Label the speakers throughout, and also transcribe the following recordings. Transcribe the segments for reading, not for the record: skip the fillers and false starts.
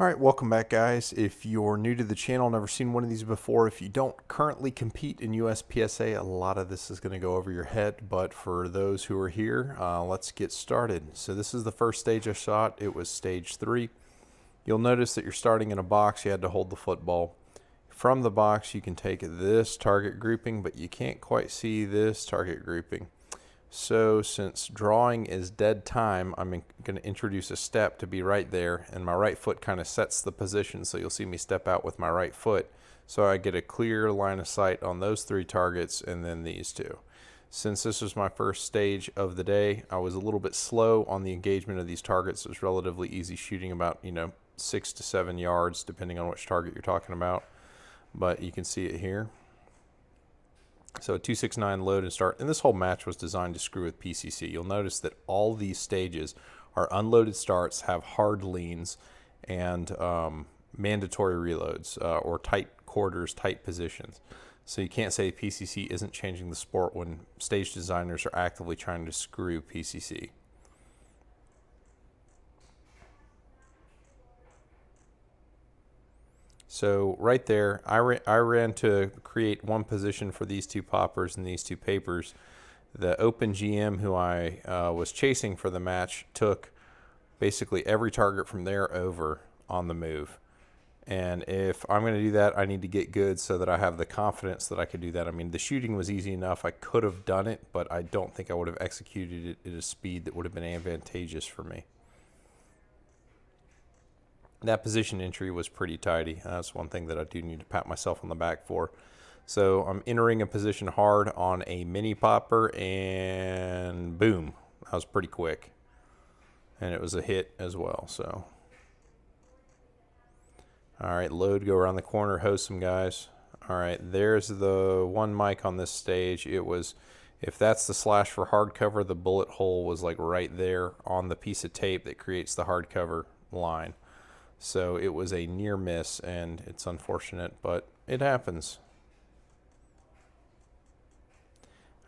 Speaker 1: Alright, welcome back guys. If you're new to the channel, never seen one of these before, if you don't currently compete in USPSA, a lot of this is going to go over your head, but for those who are here, let's get started. So this is the first stage I shot. It was stage 3. You'll notice that you're starting in a box. You had to hold the football. From the box you can take this target grouping, but you can't quite see this target grouping. So since drawing is dead time, I'm going to introduce a step to be right there, and my right foot kind of sets the position, so you'll see me step out with my right foot. So I get a clear line of sight on those 3 targets and then these 2. Since this was my first stage of the day, I was a little bit slow on the engagement of these targets. It was relatively easy shooting, about 6 to 7 yards depending on which target you're talking about. But you can see it here. So 269 load and start, and this whole match was designed to screw with PCC. You'll notice that all these stages are unloaded starts, have hard leans, and mandatory reloads or tight quarters, tight positions. So you can't say PCC isn't changing the sport when stage designers are actively trying to screw PCC. So right there, I ran to create one position for these 2 poppers and these 2 papers. The open GM who I was chasing for the match took basically every target from there over on the move. And if I'm going to do that, I need to get good so that I have the confidence that I could do that. I mean, the shooting was easy enough. I could have done it, but I don't think I would have executed it at a speed that would have been advantageous for me. That position entry was pretty tidy. That's one thing that I do need to pat myself on the back for. So I'm entering a position hard on a mini popper, and boom, that was pretty quick. And it was a hit as well. So, all right, load, go around the corner, host some guys. All right, there's the one mic on this stage. It was, if that's the slash for hardcover, the bullet hole was like right there on the piece of tape that creates the hardcover line. So it was a near miss, and it's unfortunate, but it happens.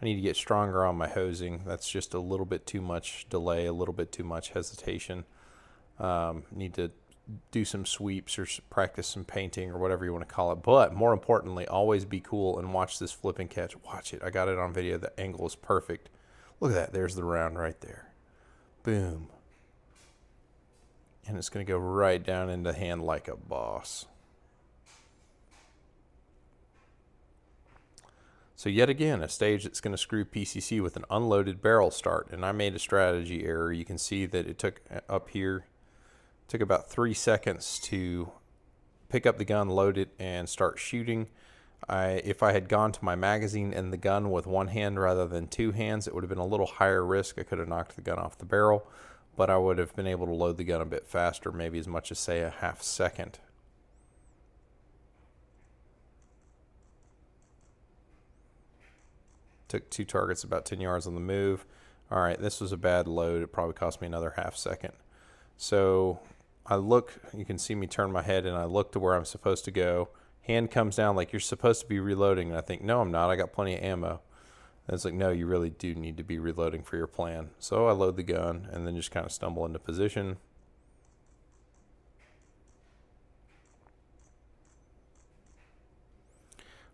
Speaker 1: I need to get stronger on my hosing. That's just a little bit too much delay, a little bit too much hesitation. Need to do some sweeps or practice some painting or whatever you want to call it. But more importantly, always be cool and watch this flip and catch. Watch it. I got it on video. The angle is perfect. Look at that. There's the round right there. Boom. And it's going to go right down into the hand like a boss. So yet again, a stage that's going to screw PCC with an unloaded barrel start. And I made a strategy error. You can see that it took up here, took about 3 seconds to pick up the gun, load it, and start shooting. If I had gone to my magazine and the gun with one hand rather than 2 hands, it would have been a little higher risk. I could have knocked the gun off the barrel, but I would have been able to load the gun a bit faster, maybe as much as, say, a half second. Took 2 targets about 10 yards on the move. All right, this was a bad load. It probably cost me another half second. So I look, you can see me turn my head, and I look to where I'm supposed to go. Hand comes down like you're supposed to be reloading, and I think, no, I'm not. I got plenty of ammo. And it's like, no, you really do need to be reloading for your plan. So I load the gun and then just kind of stumble into position.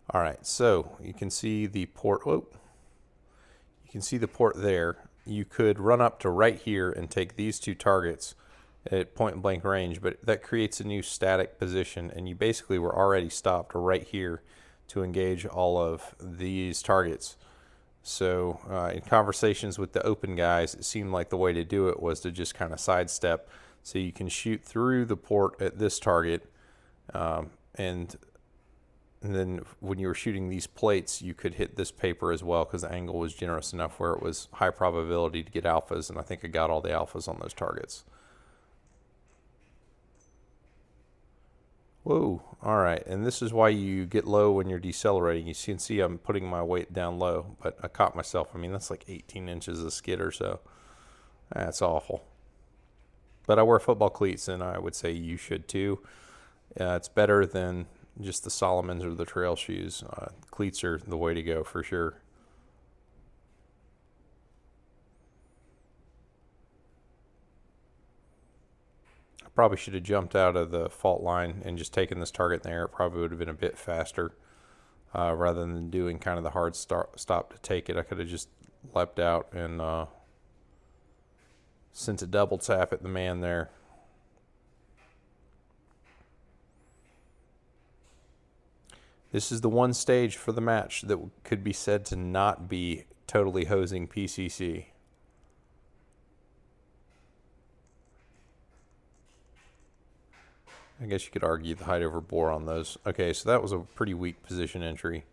Speaker 1: All right, so you can see the port. Whoa. You can see the port there. You could run up to right here and take these 2 targets at point blank range, but that creates a new static position, and you basically were already stopped right here to engage all of these targets. So in conversations with the open guys, it seemed like the way to do it was to just kind of sidestep. So you can shoot through the port at this target, and then when you were shooting these plates, you could hit this paper as well because the angle was generous enough where it was high probability to get alphas, and I think I got all the alphas on those targets. Whoa, all right, and this is why you get low when you're decelerating. You can see I'm putting my weight down low, but I caught myself. I mean, that's like 18 inches of skid or so. That's awful. But I wear football cleats, and I would say you should too. It's better than just the Solomons or the trail shoes. Cleats are the way to go for sure. Probably should have jumped out of the fault line and just taken this target in the air. It probably would have been a bit faster rather than doing kind of the hard stop to take it. I could have just leapt out and sent a double tap at the man there. This is the one stage for the match that could be said to not be totally hosing PCC. I guess you could argue the height over bore on those. Okay, so that was a pretty weak position entry.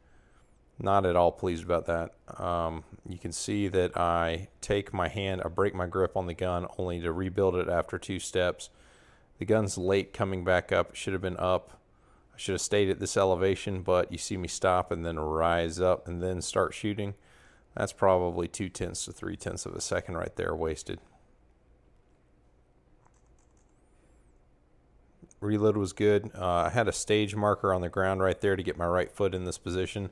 Speaker 1: Not at all pleased about that. You can see that I take my hand, I break my grip on the gun only to rebuild it after 2 steps. The gun's late coming back up. It should have been up. I should have stayed at this elevation, but you see me stop and then rise up and then start shooting. That's probably 2/10 to 3/10 of a second right there wasted. Reload was good. I had a stage marker on the ground right there to get my right foot in this position.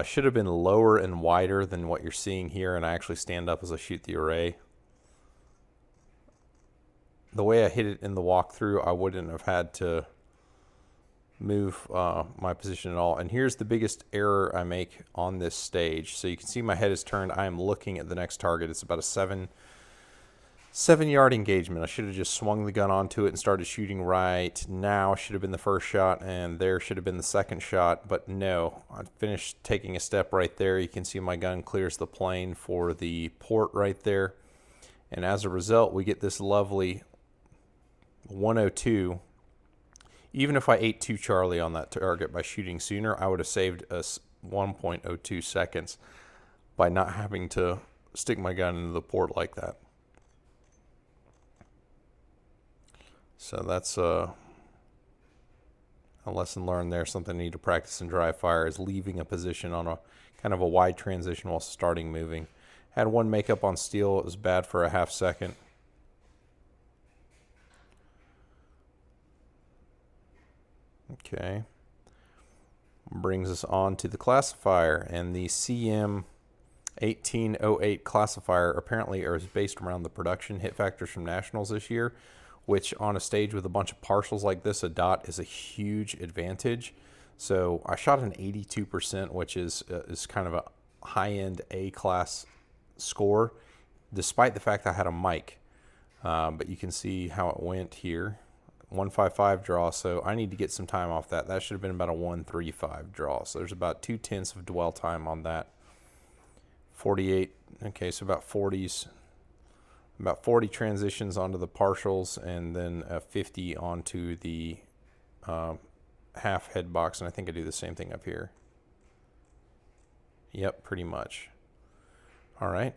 Speaker 1: Should have been lower and wider than what you're seeing here, and I actually stand up as I shoot the array. The way I hit it in the walkthrough, I wouldn't have had to move my position at all. And here's the biggest error I make on this stage. So you can see my head is turned. I am looking at the next target. It's about a 7-yard engagement. I should have just swung the gun onto it and started shooting right now. Should have been the first shot, and there should have been the second shot, but no. I finished taking a step right there. You can see my gun clears the plane for the port right there. And as a result, we get this lovely 102. Even if I ate 2 Charlie on that target by shooting sooner, I would have saved us 1.02 seconds by not having to stick my gun into the port like that. So that's a lesson learned there. Something I need to practice in dry fire is leaving a position on a kind of a wide transition while starting moving. Had 1 makeup on steel. It was bad for a half second. Okay. Brings us on to the classifier, and the CM 1808 classifier apparently is based around the production hit factors from nationals this year, which on a stage with a bunch of partials like this, a dot is a huge advantage. So I shot an 82%, which is kind of a high-end A-class score, despite the fact I had a mic. But you can see how it went here. 155 draw, so I need to get some time off that. That should have been about a 135 draw. So there's about 2/10 of dwell time on that. 48, okay, so about 40s. About 40 transitions onto the partials, and then 50 onto the half head box, and I think I do the same thing up here. Yep, pretty much. All right.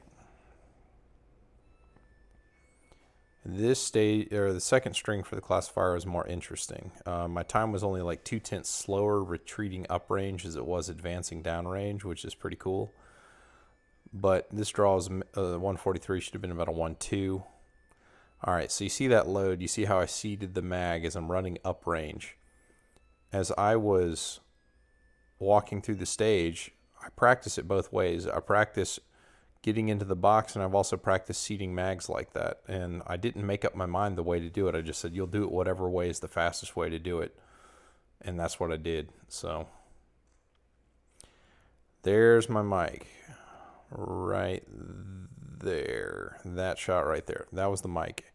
Speaker 1: This stage, or the second string for the classifier, was more interesting. My time was only like 2/10 slower retreating uprange as it was advancing downrange, which is pretty cool. But this draw is 143, should have been about a 1-2. All right, so you see that load. You see how I seated the mag as I'm running uprange. As I was walking through the stage, I practice it both ways. I practice getting into the box, and I've also practiced seating mags like that. And I didn't make up my mind the way to do it. I just said, you'll do it whatever way is the fastest way to do it. And that's what I did. So there's my mic. Right there. That shot right there. That was the mic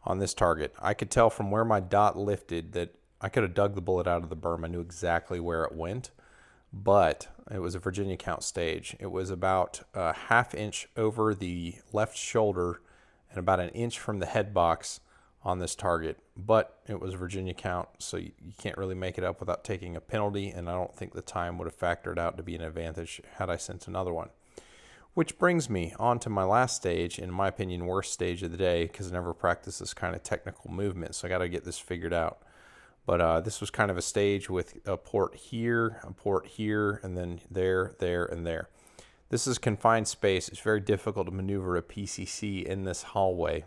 Speaker 1: on this target. I could tell from where my dot lifted that I could have dug the bullet out of the berm. I knew exactly where it went, but it was a Virginia count stage. It was about a ½ inch over the left shoulder and about an inch from the head box on this target, but it was Virginia count, so you can't really make it up without taking a penalty, and I don't think the time would have factored out to be an advantage had I sent another one. Which brings me on to my last stage, in my opinion, worst stage of the day, because I never practiced this kind of technical movement, so I got to get this figured out. But this was kind of a stage with a port here, and then there, and there. This is confined space. It's very difficult to maneuver a PCC in this hallway.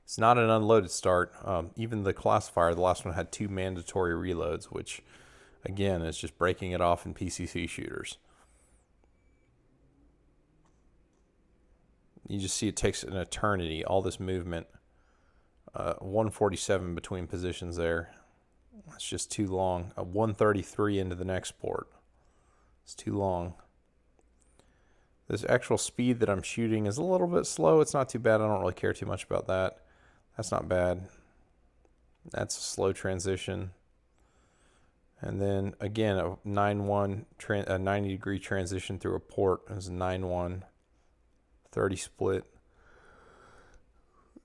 Speaker 1: It's not an unloaded start. Even the classifier, the last one, had 2 mandatory reloads, which, again, is just breaking it off in PCC shooters. You just see it takes an eternity, all this movement. 147 between positions there. That's just too long. A 133 into the next port. It's too long. This actual speed that I'm shooting is a little bit slow. It's not too bad. I don't really care too much about that. That's not bad. That's a slow transition. And then again, a 9-1, a 90-degree transition through a port. It was a 9-1, 30 split.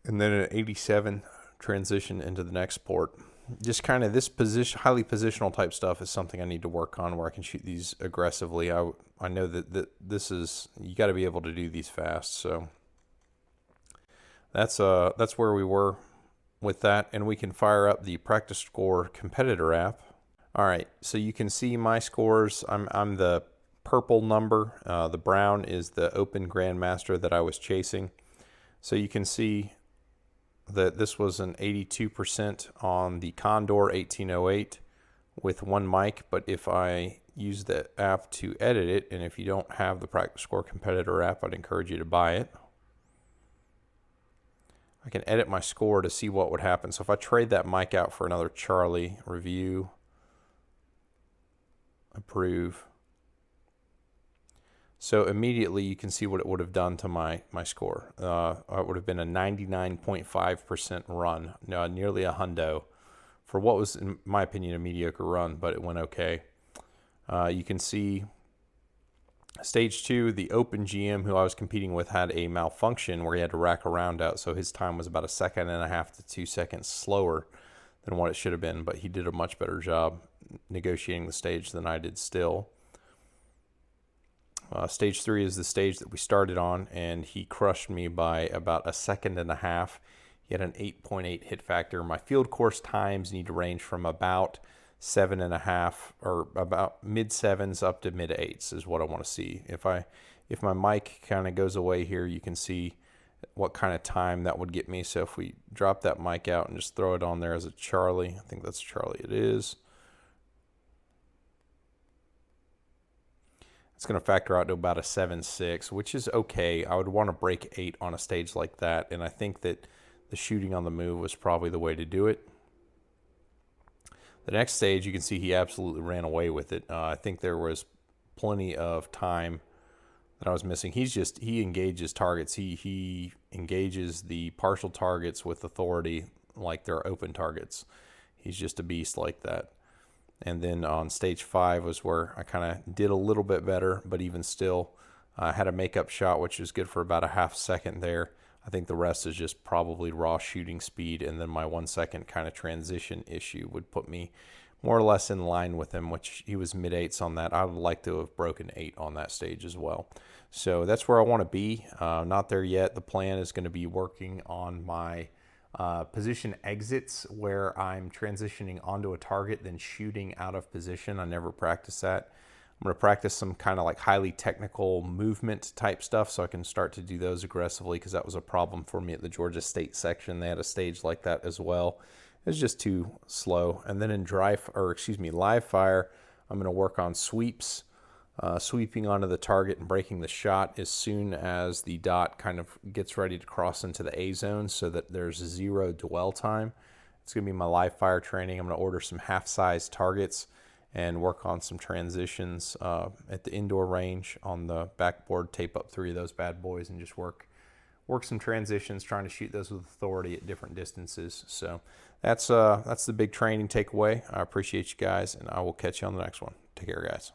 Speaker 1: And then an 87 transition into the next port. Just kind of this highly positional type stuff is something I need to work on, where I can shoot these aggressively. I know that this is, you got to be able to do these fast. So that's where we were with that, and we can fire up the practice score competitor app. All right, so you can see my scores. I'm the purple number. The brown is the open grandmaster that I was chasing. So you can see that this was an 82% on the Condor 1808 with one mic. But if I use the app to edit it, and if you don't have the practice score competitor app, I'd encourage you to buy it. I can edit my score to see what would happen. So if I trade that mic out for another Charlie, review, approve. So immediately you can see what it would have done to my score. It would have been a 99.5% run, nearly a hundo, for what was, in my opinion, a mediocre run, but it went okay. You can see stage 2, the open GM who I was competing with had a malfunction where he had to rack a round out, so his time was about 1.5 seconds to 2 seconds slower than what it should have been, but he did a much better job negotiating the stage than I did still. Stage 3 is the stage that we started on, and he crushed me by about 1.5 seconds. He had an 8.8 hit factor. My field course times need to range from about 7.5 or about mid-7s up to mid-8s is what I want to see. If my mic kind of goes away here, you can see what kind of time that would get me. So if we drop that mic out and just throw it on there as a Charlie, I think that's Charlie it is. It's going to factor out to about a 7.6, which is okay. I would want to break 8 on a stage like that, and I think that the shooting on the move was probably the way to do it. The next stage, you can see he absolutely ran away with it. I think there was plenty of time that I was missing. He engages targets. He engages the partial targets with authority like they're open targets. He's just a beast like that. And then on stage 5 was where I kind of did a little bit better, but even still, I had a makeup shot, which is good for about 0.5 seconds there. I think the rest is just probably raw shooting speed, and then my 1 second kind of transition issue would put me more or less in line with him, which he was mid-8s on that. I would like to have broken 8 on that stage as well. So that's where I want to be. Not there yet. The plan is going to be working on my position exits, where I'm transitioning onto a target, then shooting out of position. I never practice that. I'm going to practice some kind of like highly technical movement type stuff so I can start to do those aggressively, because that was a problem for me at the Georgia State section. They had a stage like that as well. It was just too slow. And then in live fire, I'm going to work on sweeps, sweeping onto the target and breaking the shot as soon as the dot kind of gets ready to cross into the A zone, so that there's 0 dwell time. It's going to be my live fire training. I'm going to order some half-size targets and work on some transitions at the indoor range on the backboard, tape up 3 of those bad boys, and just work some transitions, trying to shoot those with authority at different distances. So that's the big training takeaway. I appreciate you guys, and I will catch you on the next one. Take care, guys.